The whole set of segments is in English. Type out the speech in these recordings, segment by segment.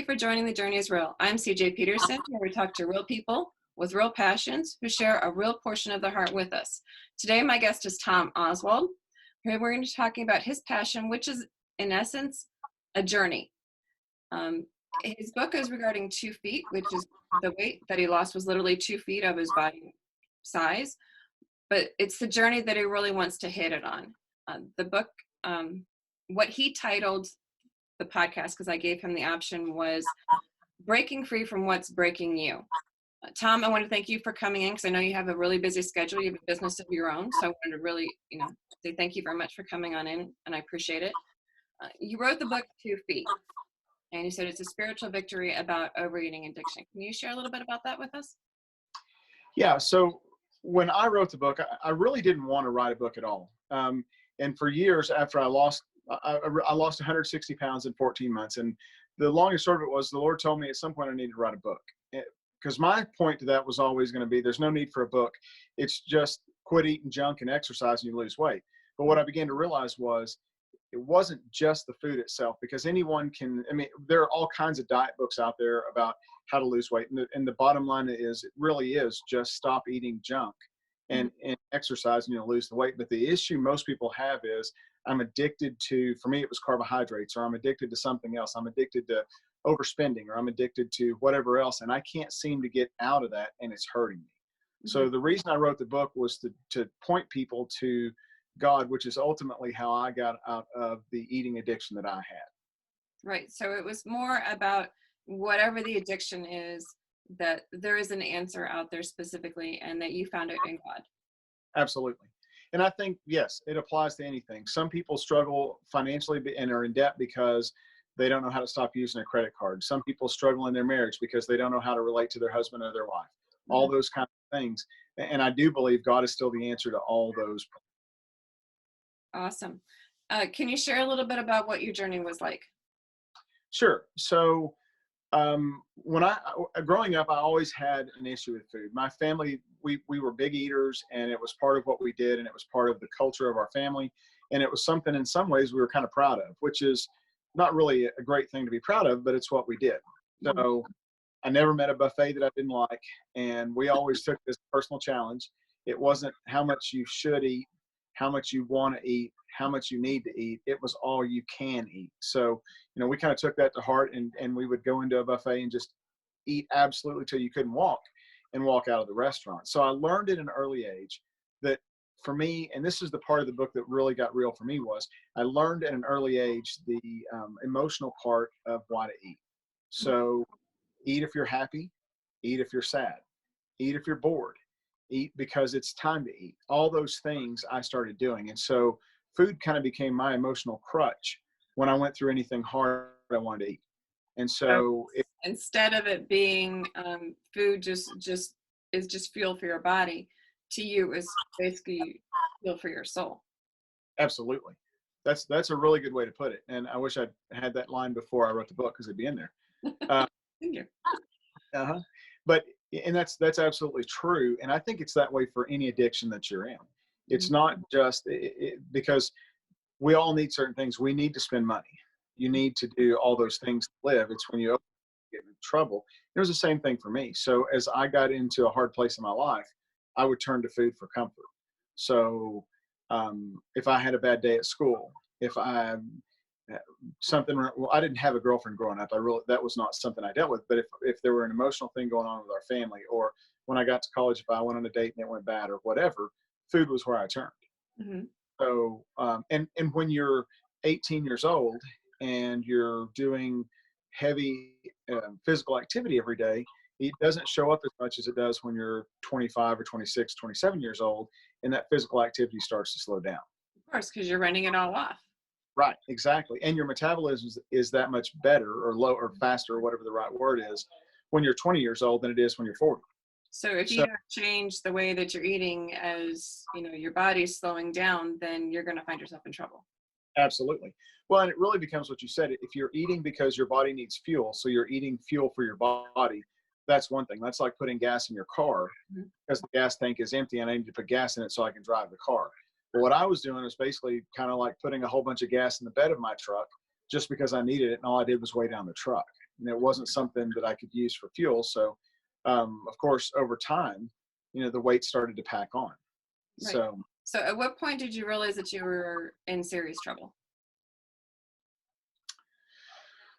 for joining The Journey is Real. I'm CJ Peterson, where we talk to real people with real passions who share a real portion of their heart with us. Today, my guest is Tom Oswald. We're going to be talking about his passion, which is, in essence, a journey. His book is regarding 2 feet, which is the weight that he lost was literally 2 feet of his body size. But it's the journey that he really wants to hit it on. The book, what he titled the podcast, because I gave him the option, was Breaking Free from What's Breaking You. Tom, I want to thank you for coming in because I know you have a really busy schedule. You have a business of your own. So I wanted to really, say thank you very much for coming on in, and I appreciate it. You wrote the book 2 Feet, and you said it's a spiritual victory about overeating addiction. Can you share a little bit about that with us? Yeah. So when I wrote the book, I really didn't want to write a book at all. And for years after I lost 160 pounds in 14 months. And the longest short of it was the Lord told me at some point I needed to write a book. Because my point to that was always going to be, there's no need for a book. It's just quit eating junk and exercise and you lose weight. But what I began to realize was it wasn't just the food itself, because anyone can, there are all kinds of diet books out there about how to lose weight. And the bottom line is, it really is just stop eating junk and exercise and you'll lose the weight. But the issue most people have is, I'm addicted to, for me, it was carbohydrates, or I'm addicted to something else. I'm addicted to overspending, or I'm addicted to whatever else. And I can't seem to get out of that, and it's hurting me. Mm-hmm. So the reason I wrote the book was to point people to God, which is ultimately how I got out of the eating addiction that I had. Right. So it was more about whatever the addiction is, that there is an answer out there specifically, and that you found it in God. Absolutely. And I think, yes, it applies to anything. Some people struggle financially and are in debt because they don't know how to stop using a credit card. Some people struggle in their marriage because they don't know how to relate to their husband or their wife. All those kinds of things. And I do believe God is still the answer to all those. Awesome. Can you share a little bit about what your journey was like? Sure. So when growing up, I always had an issue with food. My family, we were big eaters, and it was part of what we did, and it was part of the culture of our family. And it was something in some ways we were kind of proud of, which is not really a great thing to be proud of, but it's what we did. So I never met a buffet that I didn't like. And we always took this personal challenge. It wasn't how much you should eat, how much you want to eat, how much you need to eat. It was all you can eat. So, we kind of took that to heart, and we would go into a buffet and just eat absolutely till you couldn't walk, and walk out of the restaurant. So I learned at an early age that for me, and this is the part of the book that really got real for me, was I learned at an early age the emotional part of why to eat. So eat if you're happy, eat if you're sad, eat if you're bored, eat because it's time to eat. All those things I started doing. And so food kind of became my emotional crutch when I went through anything hard I wanted to eat. And so instead of it being food just is just fuel for your body, to you is basically fuel for your soul. Absolutely. That's a really good way to put it. And I wish I'd had that line before I wrote the book, because it'd be in there. Thank you. But that's absolutely true. And I think it's that way for any addiction that you're in. It's not just because we all need certain things. We need to spend money. You need to do all those things to live. It's when you get in trouble. It was the same thing for me. So as I got into a hard place in my life, I would turn to food for comfort. So if I had a bad day at school, if I didn't have a girlfriend growing up. That was not something I dealt with. But if there were an emotional thing going on with our family, or when I got to college, if I went on a date and it went bad or whatever, food was where I turned. Mm-hmm. So and when you're 18 years old and you're doing heavy physical activity every day, it doesn't show up as much as it does when you're 25 or 26, 27 years old, and that physical activity starts to slow down. Of course, because you're running it all off. Right, exactly. And your metabolism is that much better or low or faster, or whatever the right word is, when you're 20 years old than it is when you're 40. So if you don't change the way that you're eating, as your body's slowing down, then you're going to find yourself in trouble. Absolutely. Well, and it really becomes what you said. If you're eating because your body needs fuel, so you're eating fuel for your body, that's one thing. That's like putting gas in your car, because the gas tank is empty and I need to put gas in it so I can drive the car. But what I was doing is basically kind of like putting a whole bunch of gas in the bed of my truck just because I needed it, and all I did was weigh down the truck. and it wasn't something that I could use for fuel. So, of course, over time, the weight started to pack on. Right. So, So at what point did you realize that you were in serious trouble?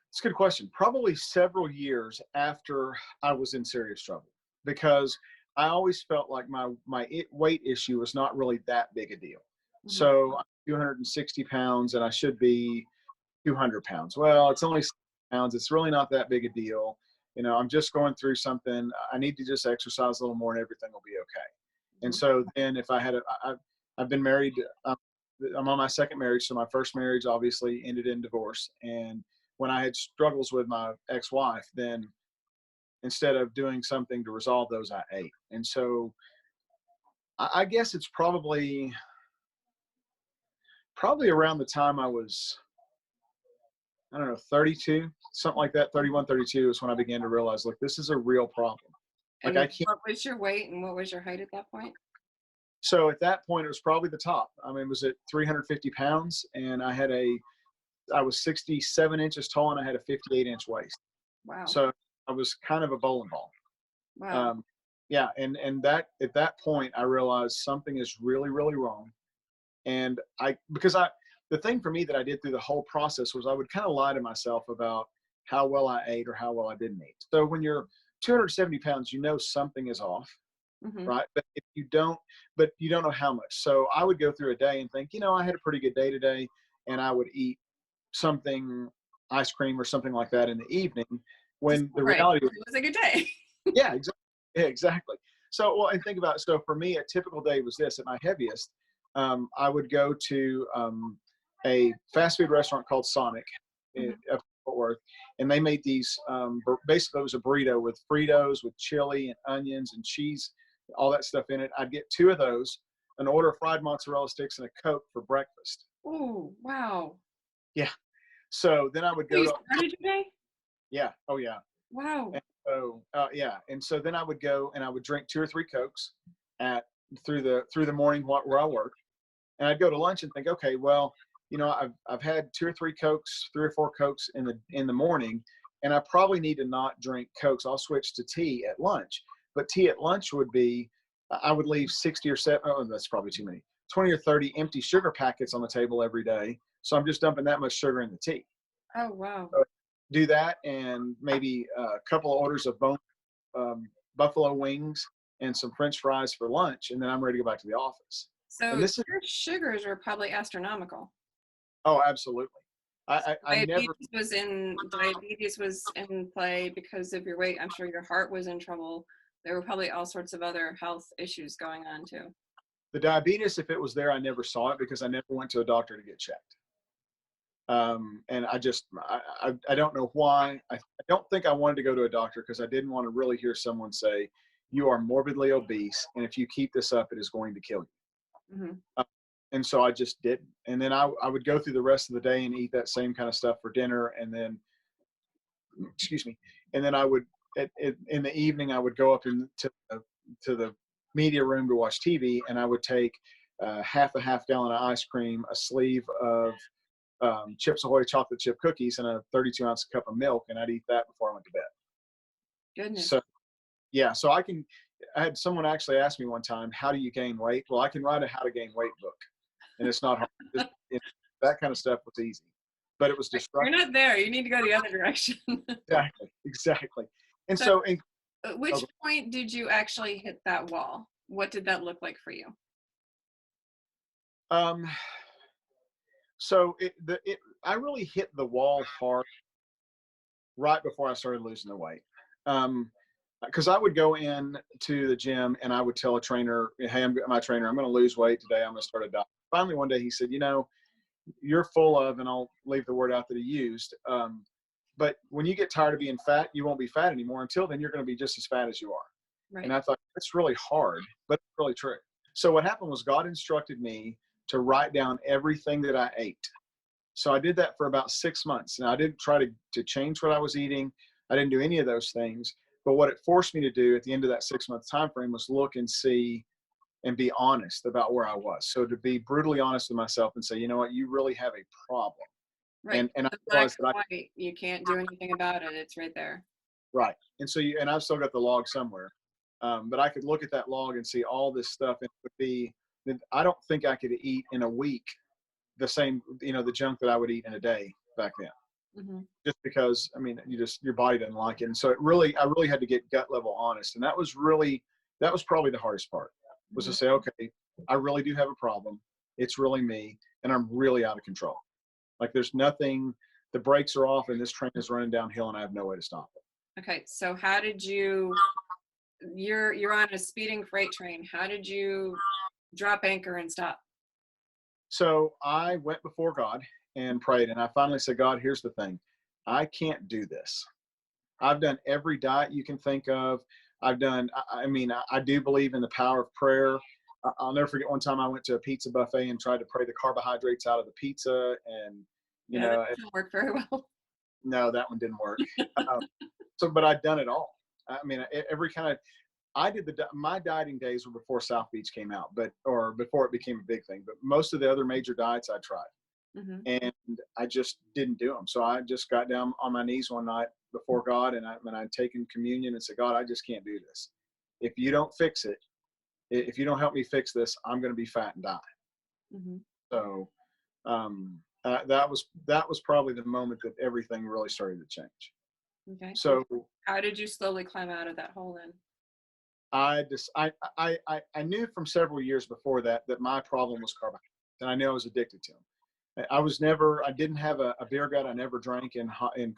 it's a good question. Probably several years after I was in serious trouble, because I always felt like my weight issue was not really that big a deal. Hmm. So I'm 260 pounds and I should be 200 pounds. Well, it's only 60 pounds. It's really not that big a deal. I'm just going through something. I need to just exercise a little more and everything will be okay. And Hmm. so then if I've been married, I'm on my second marriage. So my first marriage obviously ended in divorce. And when I had struggles with my ex-wife, then instead of doing something to resolve those, I ate. And so I guess it's probably around the time I was, I don't know, 32, something like that. 31, 32 is when I began to realize, look, this is a real problem. Like And I can't. what was your weight and what was your height at that point? So at that point, it was probably the top. I mean, it was at 350 pounds, and I was 67 inches tall, and I had a 58-inch waist. Wow. So I was kind of a bowling ball. Wow. Yeah, and that at that point, I realized something is really, really wrong. And the thing for me that I did through the whole process was I would kind of lie to myself about how well I ate or how well I didn't eat. So when you're 270 pounds, something is off, Hmm. right? But you don't know how much. So I would go through a day and think, I had a pretty good day today, and I would eat something, ice cream or something like that in the evening. Just When the right. reality was, It was a good day. yeah, exactly. Yeah, exactly. So, well, and think about it. So for me, a typical day was this: at my heaviest, I would go to a fast food restaurant called Sonic Hmm. of Fort Worth, and they made these. Basically, it was a burrito with Fritos, with chili and onions and cheese, all that stuff in it. I'd get two of those, an order of fried mozzarella sticks, and a Coke for breakfast. Oh, wow. Yeah. So then I would So go you to. started your day? Yeah. Oh yeah. Wow. And so yeah, and so then I would go and I would drink two or three Cokes at through the morning where I worked, and I'd go to lunch and think, okay, well, I've had two or three Cokes, three or four Cokes in the morning, and I probably need to not drink Cokes. I'll switch to tea at lunch, but tea at lunch would be, I would leave 60 or 7, oh, that's probably too many, 20 or 30 empty sugar packets on the table every day. So I'm just dumping that much sugar in the tea. Oh, wow. So do that, and maybe a couple of orders of buffalo wings and some French fries for lunch, and then I'm ready to go back to the office. And So this is, your sugars were probably astronomical. oh, absolutely. So I never, diabetes was in play because of your weight. I'm sure your heart was in trouble. There were probably all sorts of other health issues going on too. the diabetes, if it was there, I never saw it because I never went to a doctor to get checked. And I don't know why. I don't think I wanted to go to a doctor because I didn't want to really hear someone say, you are morbidly obese, and if you keep this up, it is going to kill you. Hmm. And so I just didn't. And then I would go through the rest of the day and eat that same kind of stuff for dinner. And then, excuse me, and then I would, in the evening, I would go up to the media room to watch TV, and I would take half a half gallon of ice cream, a sleeve of Chips Ahoy chocolate chip cookies, and a 32-ounce cup of milk, and I'd eat that before I went to bed. Goodness. So yeah, so I had someone actually ask me one time, how do you gain weight? Well, I can write a how to gain weight book, and it's not hard. That kind of stuff was easy, but it was You're destructive. not there. You need to go the other direction. Exactly. And So, so, at which point did you actually hit that wall? What did that look like for you? um, so I really hit the wall hard right before I started losing the weight. Because I would go in to the gym and I would tell a trainer, hey, I'm my trainer, I'm going to lose weight today. I'm going to start a diet. Finally, one day he said, you're full of, and I'll leave the word out that he used, but when you get tired of being fat, you won't be fat anymore. Until then, you're going to be just as fat as you are. Right. And I thought, that's really hard, but it's really true. So what happened was God instructed me to write down everything that I ate. So I did that for about 6 months. And I didn't try to change what I was eating. I didn't do any of those things. But what it forced me to do at the end of that 6-month time frame was look and see and be honest about where I was. So to be brutally honest with myself and say, you know what, you really have a problem. Right. And I The black realized and that white, you can't do anything about it. It's right there. right. And so and I've still got the log somewhere. But I could look at that log and see all this stuff. And it would be, I don't think I could eat in a week the same, the junk that I would eat in a day back then. Hmm. Just because, I mean, your body doesn't like it. And so I really had to get gut level honest. And that was probably the hardest part, was to Hmm. say, okay, I really do have a problem. It's really me. And I'm really out of control. Like there's nothing, the brakes are off and this train is running downhill and I have no way to stop it. Okay. So how did you're on a speeding freight train. How did you drop anchor and stop? So I went before God and prayed, and I finally said, God, here's the thing. I can't do this. I've done every diet you can think of. I do believe in the power of prayer. I'll never forget one time I went to a pizza buffet and tried to pray the carbohydrates out of the pizza. And, Yeah, that doesn't work very well. no, that one didn't work. Uh, but I'd done it all. I mean, every kind of, my dieting days were before South Beach came out, or before it became a big thing. But most of the other major diets I tried, Hmm. and I just didn't do them. So I just got down on my knees one night before God, and I'd taken communion and said, God, I just can't do this. If you don't fix it, if you don't help me fix this, I'm going to be fat and die. Hmm. So that was probably the moment that everything really started to change. Okay. So How did you slowly climb out of that hole then? I just I knew from several years before that my problem was carbohydrates, and I knew I was addicted to them. I didn't have a beer gut. I never drank in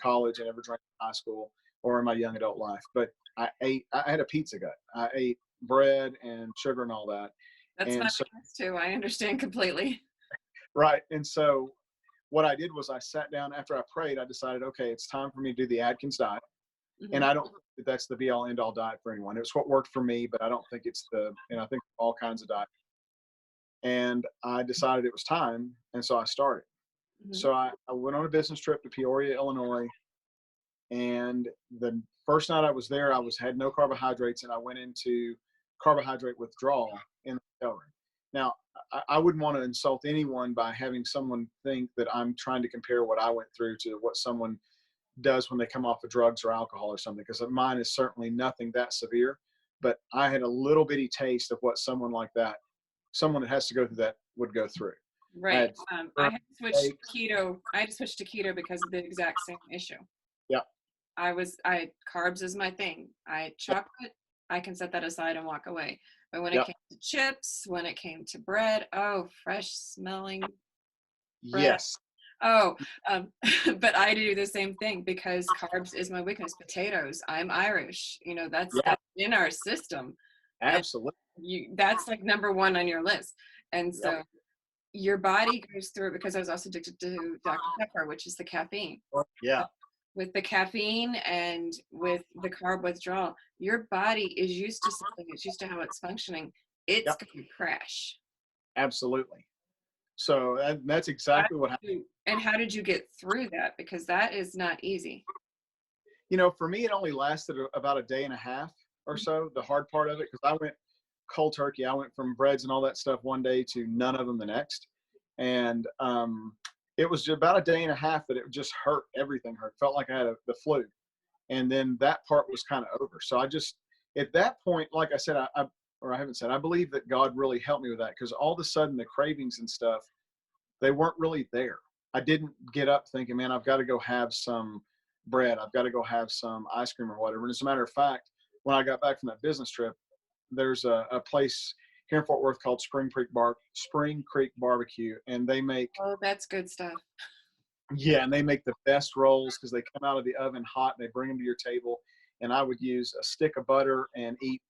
college. I never drank in high school or in my young adult life. But I had a pizza gut. I ate bread and sugar and all that. That's my And so weakness too. I understand completely. right. And so what I did was I sat down after I prayed. I decided, okay, it's time for me to do the Atkins diet. And Hmm. I don't think that that's the be all end all diet for anyone. It's what worked for me, but I don't think it's I think all kinds of diet. And I decided it was time. And so I started. Hmm. So I went on a business trip to Peoria, Illinois. And the first night I was there, had no carbohydrates, and I went into carbohydrate withdrawal in the hotel room. Now, I wouldn't want to insult anyone by having someone think that I'm trying to compare what I went through to what someone does when they come off of drugs or alcohol or something, because mine is certainly nothing that severe. But I had a little bitty taste of what someone that has to go through that would go through. I Right. had I had to switch steaks. keto. I had to switch to keto because of the exact same issue. Yeah, I carbs is my thing. I had yeah, chocolate. I can set that aside and walk away. But when it yeah. came to chips, when it came to bread, oh, fresh smelling bread. Yes, Oh, but I do the same thing because carbs is my weakness. Potatoes. I'm Irish. yeah, That's in our system, and absolutely. that's like number one on your list. And Yep. so your body goes through it because I was also addicted to Dr. Pepper, which is the caffeine. Yeah, With the caffeine and with the carb withdrawal, your body is used to something. It's used to how it's functioning. It's yep, going to crash. absolutely. So that's How exactly what happened. and how did you get through that? Because that is not easy. For me, it only lasted about a day and a half or so, the hard part of it, because I went cold turkey. I went from breads and all that stuff one day to none of them the next. And it was about a day and a half that it just hurt. Everything hurt. Felt like I had the flu. And then that part was kind of over. So I just, at that point, like I said, I haven't said, I believe that God really helped me with that, because all of a sudden the cravings and stuff, they weren't really there. I didn't get up thinking, man, I've got to go have some bread. I've got to go have some ice cream or whatever. And as a matter of fact, when I got back from that business trip, there's a place here in Fort Worth called Spring Creek Barbecue, and they make, Oh, that's good stuff. yeah, and they make the best rolls because they come out of the oven hot and they bring them to your table. And I would use a stick of butter and eat,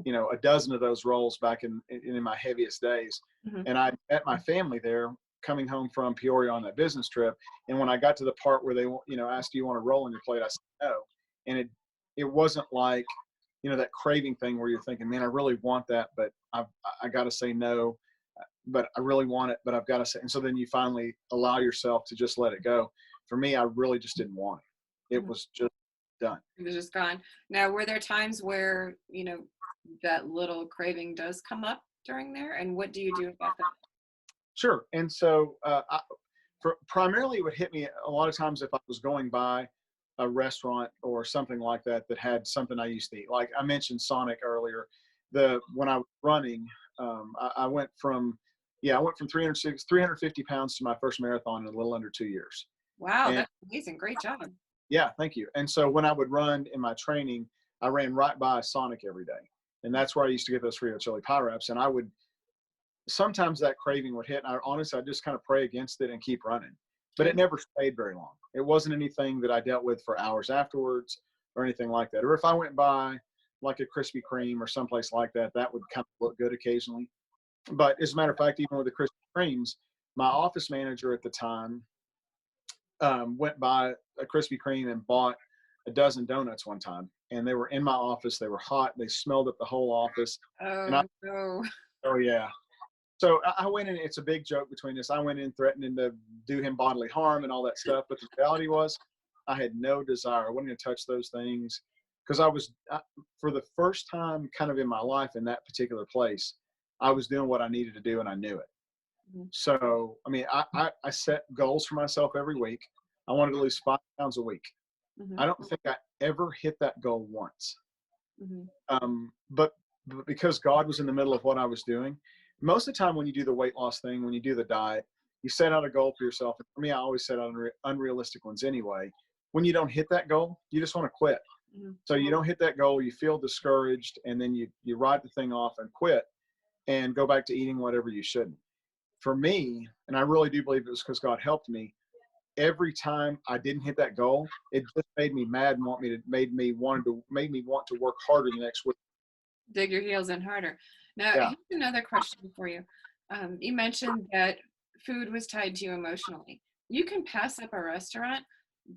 a dozen of those rolls back in my heaviest days. Hmm. And I met my family there coming home from Peoria on that business trip. And when I got to the part where they, asked, do you want a roll on your plate? I said no. And it wasn't like, that craving thing where you're thinking, man, I really want that, but I got to say no, but I really want it, but I've got to say. And so then you finally allow yourself to just let it go. For me, I really just didn't want it. It Hmm. was just done. It was just gone. Now, were there times where, that little craving does come up during there? And what do you do about that? Sure. And so primarily it would hit me a lot of times if I was going by a restaurant or something like that that had something I used to eat. Like I mentioned Sonic earlier. When I was running, I went from 350 pounds to my first marathon in a little under 2 years. Wow, And that's amazing. Great job. yeah, thank you. And so when I would run in my training, I ran right by a Sonic every day. And that's where I used to get those Frito chili pie wraps. And sometimes that craving would hit. And I just kind of pray against it and keep running. But it never stayed very long. It wasn't anything that I dealt with for hours afterwards or anything like that. Or if I went by like a Krispy Kreme or someplace like that, that would kind of look good occasionally. But as a matter of fact, even with the Krispy Kremes, my office manager at the time went by a Krispy Kreme and bought a dozen donuts one time. And they were in my office. They were hot. They smelled up the whole office. Oh, no. Oh, yeah. So I went in, it's a big joke between us. I went in threatening to do him bodily harm and all that stuff. But the reality was I had no desire. I wasn't going to touch those things because for the first time kind of in my life in that particular place, I was doing what I needed to do and I knew it. Mm-hmm. So, I mean, I set goals for myself every week. I wanted to lose 5 pounds a week. Mm-hmm. I don't think I ever hit that goal once. Mm-hmm. But because God was in the middle of what I was doing, most of the time when you do the weight loss thing, when you do the diet, you set out a goal for yourself. And for me, I always set out unrealistic ones anyway. When you don't hit that goal, you just want to quit. Mm-hmm. So you don't hit that goal, you feel discouraged, and then you write the thing off and quit and go back to eating whatever you shouldn't. For me, and I really do believe it was because God helped me, every time I didn't hit that goal, it just made me mad and made me want to work harder the next week. Dig your heels in harder. Now, here's another question for you. You mentioned that food was tied to you emotionally. You can pass up a restaurant,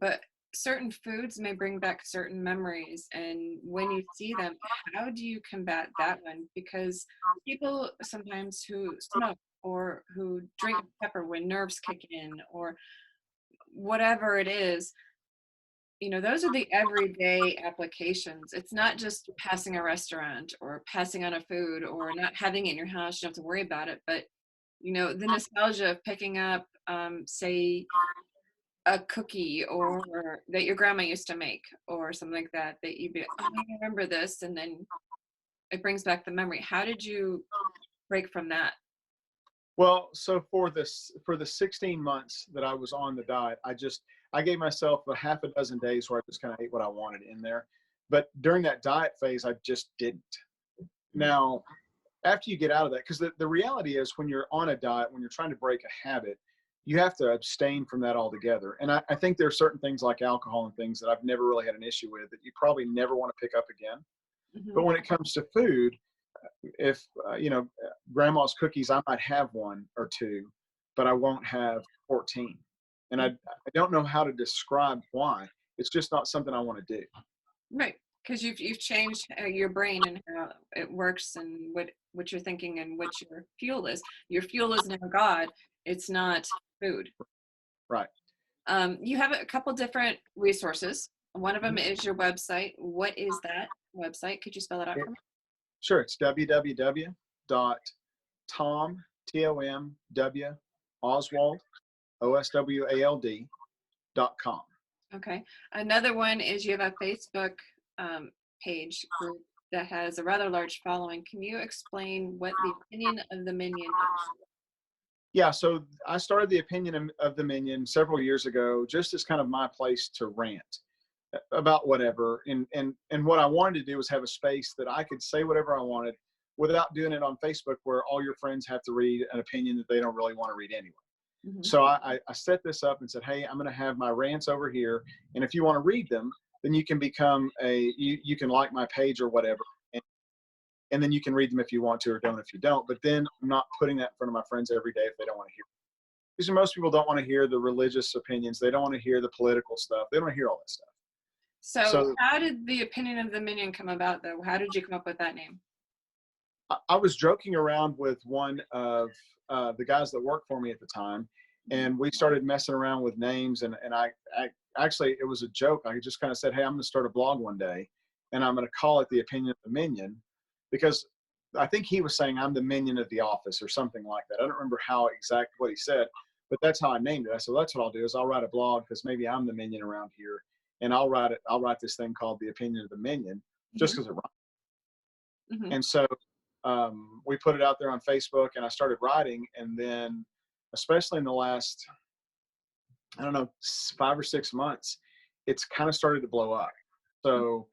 but certain foods may bring back certain memories. And when you see them, how do you combat that one? Because people sometimes who smoke or who drink pepper when nerves kick in or whatever it is, you know, those are the everyday applications. It's not just passing a restaurant or passing on a food or not having it in your house. You don't have to worry about it. But, you know, the nostalgia of picking up, say, a cookie or that your grandma used to make or something like that, that you'd be, oh, I remember this. And then it brings back the memory. How did you break from that? Well, so for the 16 months that I was on the diet, I gave myself a half a dozen days where I just kind of ate what I wanted in there. But during that diet phase, I just didn't. Now, after you get out of that, because the reality is when you're on a diet, when you're trying to break a habit, you have to abstain from that altogether. And I think there are certain things like alcohol and things that I've never really had an issue with that you probably never want to pick up again. Mm-hmm. But when it comes to food, if, grandma's cookies, I might have 1 or 2, but I won't have 14. And I don't know how to describe why. It's just not something I want to do. Right. Because you've changed your brain and how it works and what you're thinking and what your fuel is. Your fuel is now God. It's not food. Right. You have a couple different resources. One of them is your website. What is that website? Could you spell it out for me? Sure. It's www.Oswald, OSWALD.com. Okay. Another one is you have a Facebook page group that has a rather large following. Can you explain what the opinion of the Minion is? Yeah, so I started the opinion of the Minion several years ago, just as kind of my place to rant about whatever. And what I wanted to do was have a space that I could say whatever I wanted without doing it on Facebook where all your friends have to read an opinion that they don't really want to read anyway. Mm-hmm. So I set this up and said, hey, I'm going to have my rants over here. And if you want to read them, then you can become you can like my page or whatever. And then you can read them if you want to or don't if you don't. But then I'm not putting that in front of my friends every day if they don't want to hear it. Because most people don't want to hear the religious opinions. They don't want to hear the political stuff. They don't want to hear all that stuff. So how did the opinion of the Minion come about, though? How did you come up with that name? I was joking around with one of the guys that worked for me at the time, and we started messing around with names. And I actually, it was a joke. I just kind of said, hey, I'm going to start a blog one day, and I'm going to call it The Opinion of the Minion, because I think he was saying I'm the minion of the office or something like that. I don't remember what he said, But that's how I named it. I said, that's what I'll do is I'll write a blog because maybe I'm the minion around here, and I'll write this thing called The Opinion of the Minion, just Mhm. because it rhymes. Mhm. And so we put it out there on Facebook, and I started writing, and then especially in the last, I don't know, 5 or 6 months, it's kind of started to blow up. So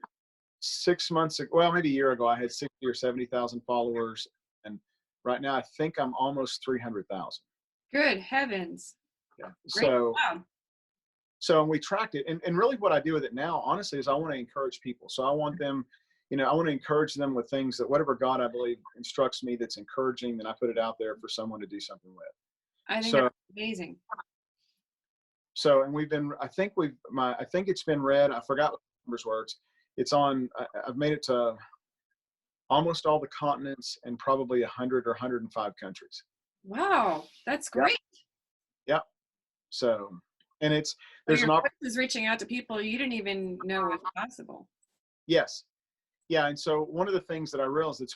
6 months ago, well, maybe a year ago, I had 60 or 70,000 followers, and right now I think I'm almost 300,000. Good heavens. Yeah. Great So job. and we tracked it, and really what I do with it now, honestly, is I want to encourage people. So I want them, I want to encourage them with things that whatever God I believe instructs me that's encouraging, then I put it out there for someone to do something with. I think So that's amazing. and I think it's been read. I forgot what the numbers were. I've made it to almost all the continents and probably 100 or 105 countries. Wow, that's Yeah. great. Yeah. So, and So there's your an voice is reaching out to people you didn't even know was possible. yes. Yeah. And so one of the things that I realized it's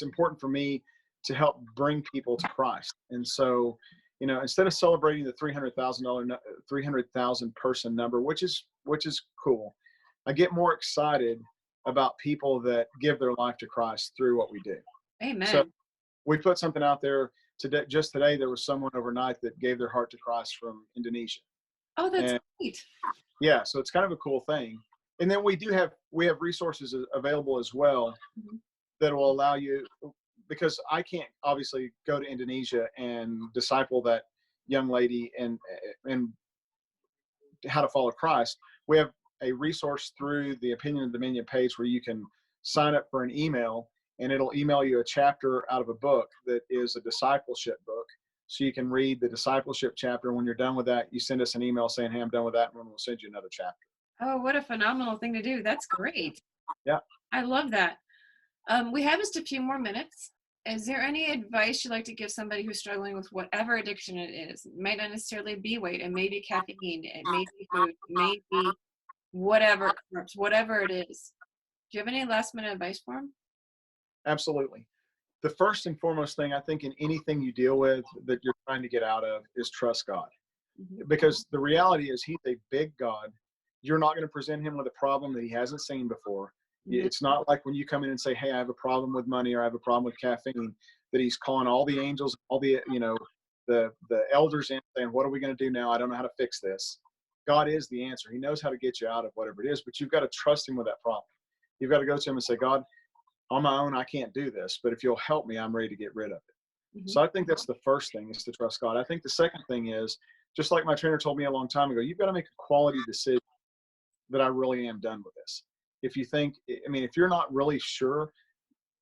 important for me to help bring people to Christ. And so, instead of celebrating the $300,000 person number, which is cool, I get more excited about people that give their life to Christ through what we do. So Amen. we put something out there today. Just today, there was someone overnight that gave their heart to Christ from Indonesia. Oh, that's And great. yeah, so it's kind of a cool thing. And then we have resources available as well Mhm. that will allow you, because I can't obviously go to Indonesia and disciple that young lady and how to follow Christ. We have a resource through the Opinion of the Minion page where you can sign up for an email, and it'll email you a chapter out of a book that is a discipleship book. So you can read the discipleship chapter. When you're done with that, you send us an email saying, hey, I'm done with that, and we'll send you another chapter. Oh, what a phenomenal thing to do. That's great. Yeah. I love that. We have just a few more minutes. Is there any advice you'd like to give somebody who's struggling with whatever addiction it is? It might not necessarily be weight. It may be caffeine. It may be food. It may be whatever, whatever it is. Do you have any last minute advice for them? Absolutely. The first and foremost thing I think in anything you deal with that you're trying to get out of is trust God. Mhm. Because the reality is he's a big God. You're not going to present him with a problem that he hasn't seen before. Mhm. It's not like when you come in and say, hey, I have a problem with money or I have a problem with caffeine, that he's calling all the angels, all the, the elders in saying, what are we going to do now? I don't know how to fix this. God is the answer. He knows how to get you out of whatever it is, but you've got to trust him with that problem. You've got to go to him and say, God, on my own, I can't do this, but if you'll help me, I'm ready to get rid of it. Mhm. So I think that's the first thing, is to trust God. I think the second thing is, just like my trainer told me a long time ago, you've got to make a quality decision that I really am done with this. If you're not really sure,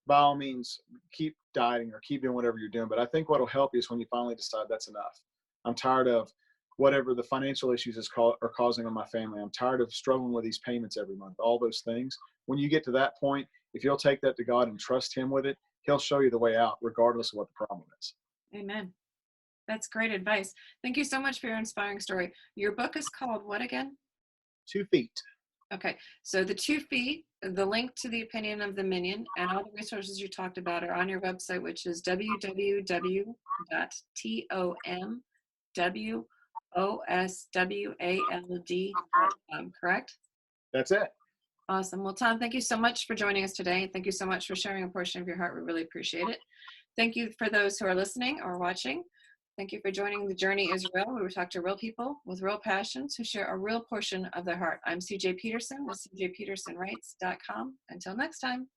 by all means, keep dieting or keep doing whatever you're doing. But I think what'll help you is when you finally decide that's enough. I'm tired of whatever the financial issues are causing on my family. I'm tired of struggling with these payments every month, all those things. When you get to that point, if you'll take that to God and trust him with it, he'll show you the way out regardless of what the problem is. Amen. That's great advice. Thank you so much for your inspiring story. Your book is called what again? 2 feet. Okay, so the 2 feet, the link to the Opinion of the Minion, and all the resources you talked about are on your website, which is www.tomoswald.com, correct? That's it. Awesome. Well, Tom, thank you so much for joining us today. Thank you so much for sharing a portion of your heart. We really appreciate it. Thank you for those who are listening or watching. Thank you for joining The Journey is Real, where we talk to real people with real passions who share a real portion of their heart. I'm CJ Peterson with CJPetersonWrites.com. Until next time.